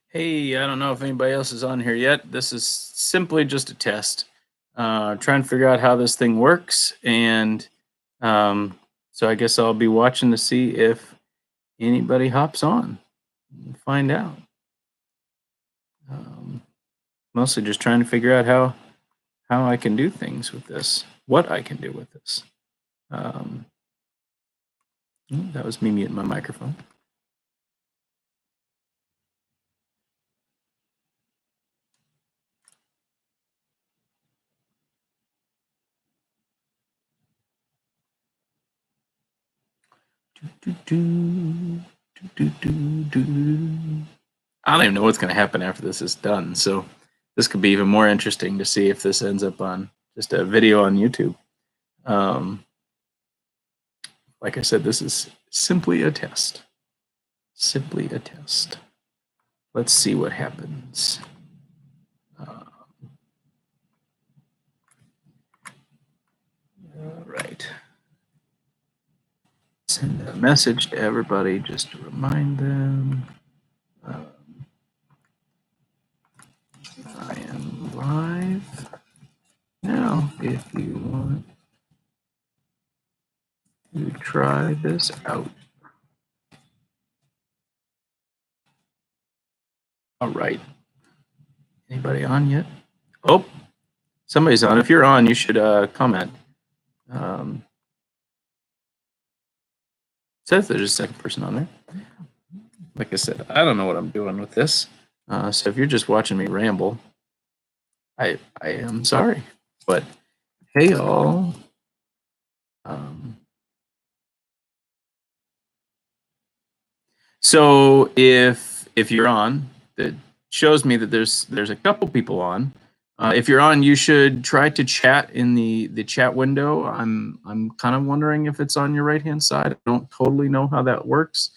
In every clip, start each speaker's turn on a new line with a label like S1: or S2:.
S1: Hey, I don't know if anybody else is on here yet. This is simply just a test. Trying to figure out how this thing works. And um, so I guess I'll be watching to see if anybody hops on and find out. Um, Mostly just trying to figure out how I can do things with this, what I can do with this. Um, that was me muting my microphone. Do, do, do, do, do, do. I don't even know what's going to happen after this is done. So this could be even more interesting to see if this ends up on just a video on YouTube. Like I said, this is simply a test. Simply a test. Let's see what happens. All right. Send a message to everybody just to remind them. I am live now if you want to try this out. All right. Anybody on yet? Oh, somebody's on. If you're on, you should comment. Says there's a second person on there. Like I said, I don't know what I'm doing with this. So if you're just watching me ramble, I am sorry. But hey, all. So if you're on, that shows me that there's a couple people on. If you're on, you should try to chat in the chat window. I'm kind of wondering if it's on your right hand side. I don't totally know how that works.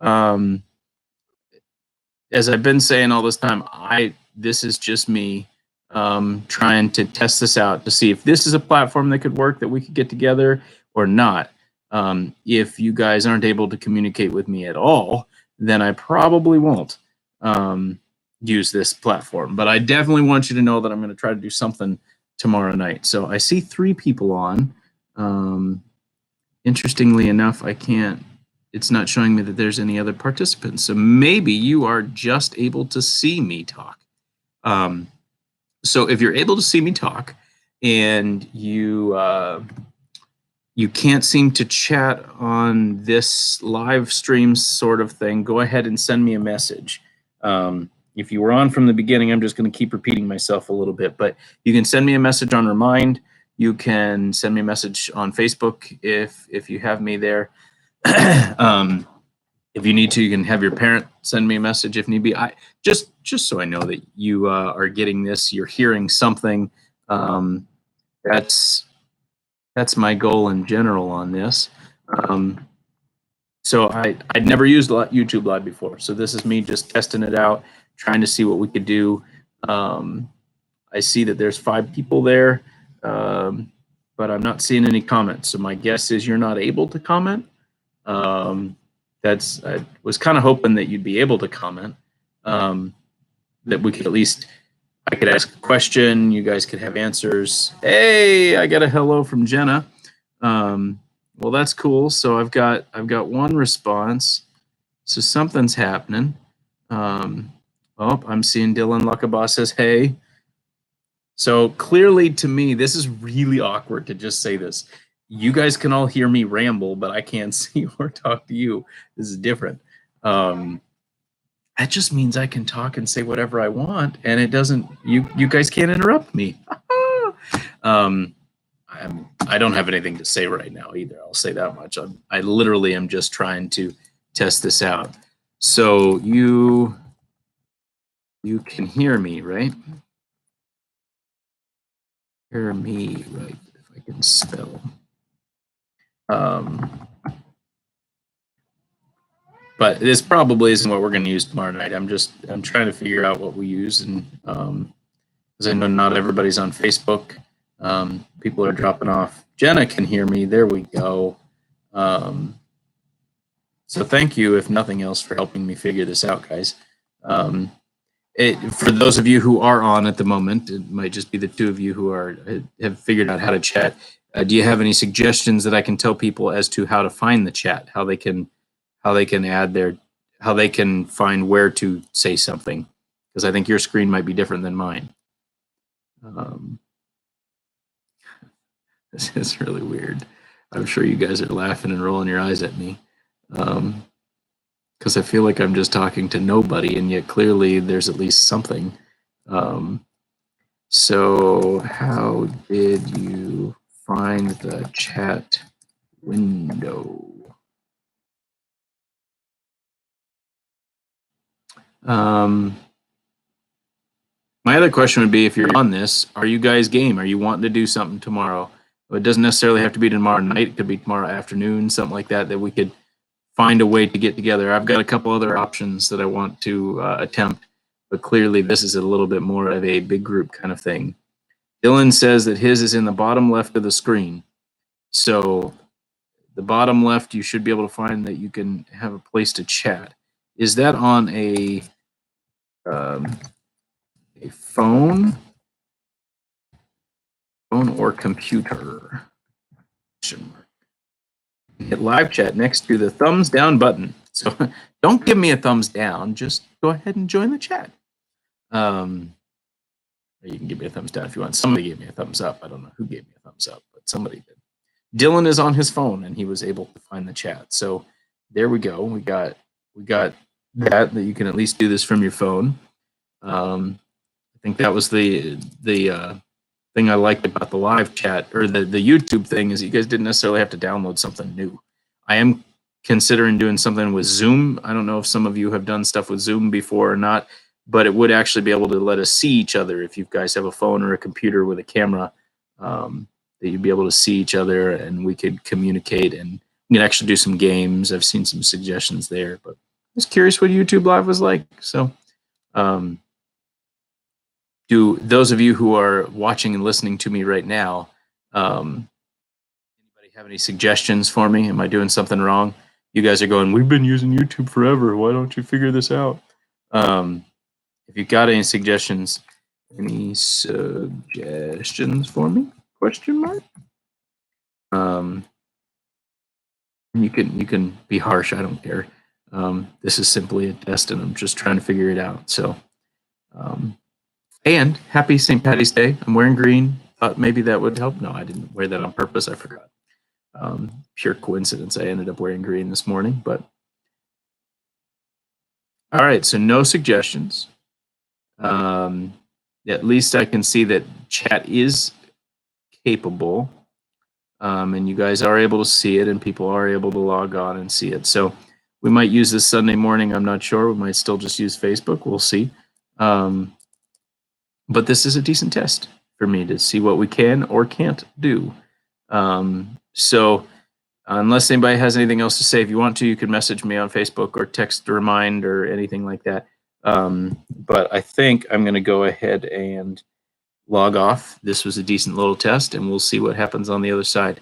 S1: As I've been saying all this time, this is just me trying to test this out to see if this is a platform that could work, that we could get together or not. If you guys aren't able to communicate with me at all, then I probably won't use this platform. But I definitely want you to know that I'm going to try to do something tomorrow night. So I see 3 people on. Interestingly enough, it's not showing me that there's any other participants. So maybe you are just able to see me talk. So if you're able to see me talk and you can't seem to chat on this live stream sort of thing, go ahead and send me a message. If you were on from the beginning, I'm just going to keep repeating myself a little bit, but you can send me a message on Remind. You can send me a message on Facebook if you have me there. If you need to, you can have your parent send me a message if need be. Just so I know that you are getting this, you're hearing something. That's my goal in general on this. So I'd never used YouTube Live before, so this is me just testing it out, trying to see what we could do. I see that there's 5 people there, but I'm not seeing any comments. So my guess is you're not able to comment. I was kind of hoping that you'd be able to comment, that we could at least, I could ask a question, you guys could have answers. Hey, I got a hello from Jenna. Well, that's cool. So I've got 1 response. So something's happening. I'm seeing Dylan Luckabah says, hey. So clearly to me, this is really awkward to just say this. You guys can all hear me ramble, but I can't see or talk to you. This is different. That just means I can talk and say whatever I want, and it doesn't. You guys can't interrupt me. I don't have anything to say right now either. I'll say that much. I literally am just trying to test this out. So you can hear me, right? Hear me, right? If I can spell. But this probably isn't what we're going to use tomorrow night. I'm trying to figure out what we use, and because I know not everybody's on Facebook. People are dropping off. Jenna can hear me. There we go. So thank you, if nothing else, for helping me figure this out, guys. For those of you who are on at the moment, it might just be the two of you who have figured out how to chat. Do you have any suggestions that I can tell people as to how to find the chat, how they can add how they can find where to say something? Because I think your screen might be different than mine. This is really weird. I'm sure you guys are laughing and rolling your eyes at me. Because I feel like I'm just talking to nobody, and yet clearly there's at least something. So how did you find the chat window? My other question would be, if you're on this, are you guys game? Are you wanting to do something tomorrow? It doesn't necessarily have to be tomorrow night. It could be tomorrow afternoon, something like that, that we could find a way to get together. I've got a couple other options that I want to attempt, but clearly this is a little bit more of a big group kind of thing. Dylan says that his is in the bottom left of the screen. So the bottom left, you should be able to find that you can have a place to chat. Is that on a phone or computer? Hit live chat next to the thumbs down button. So don't give me a thumbs down. Just go ahead and join the chat. You can give me a thumbs down if you want. Somebody gave me a thumbs up. I don't know who gave me a thumbs up, but somebody did. Dylan is on his phone and he was able to find the chat. So there we go. We got that you can at least do this from your phone. I think that was the thing I liked about the live chat, or the YouTube thing, is you guys didn't necessarily have to download something new. I am considering doing something with Zoom. I don't know if some of you have done stuff with Zoom before or not, but it would actually be able to let us see each other. If you guys have a phone or a computer with a camera, that you'd be able to see each other and we could communicate, and we could actually do some games. I've seen some suggestions there, but I was curious what YouTube Live was like. So do those of you who are watching and listening to me right now, anybody have any suggestions for me? Am I doing something wrong? You guys are going, we've been using YouTube forever. Why don't you figure this out? If you got any suggestions for me? Question mark. You can be harsh. I don't care. This is simply a test, and I'm just trying to figure it out. So, and happy St. Patty's Day. I'm wearing green. Thought maybe that would help. No, I didn't wear that on purpose. I forgot. Pure coincidence. I ended up wearing green this morning. But all right. So no suggestions. At least I can see that chat is capable, and you guys are able to see it, and people are able to log on and see it. So we might use this Sunday morning. I'm not sure. We might still just use Facebook. We'll see. But this is a decent test for me to see what we can or can't do. So unless anybody has anything else to say, if you want to, you can message me on Facebook or text to remind or anything like that. But I think I'm going to go ahead and log off. This was a decent little test, and we'll see what happens on the other side.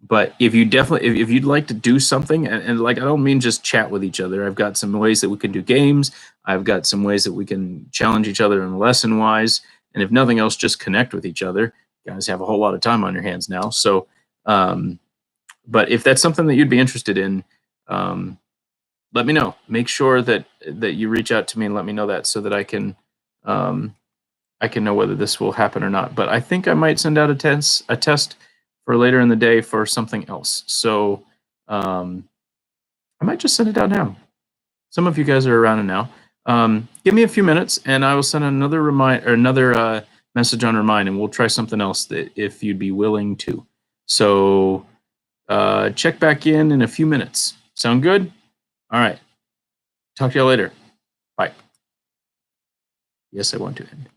S1: But if you'd like to do something, and like, I don't mean just chat with each other. I've got some ways that we can do games. I've got some ways that we can challenge each other in lesson wise. And if nothing else, just connect with each other. You guys have a whole lot of time on your hands now. So, but if that's something that you'd be interested in, let me know. Make sure that you reach out to me and let me know that, so that I can know whether this will happen or not. But I think I might send out a test for later in the day for something else. So I might just send it out now. Some of you guys are around now. Give me a few minutes, and I will send another message on Remind, and we'll try something else that if you'd be willing to. So check back in a few minutes. Sound good? All right. Talk to y'all later. Bye. Yes, I want to end.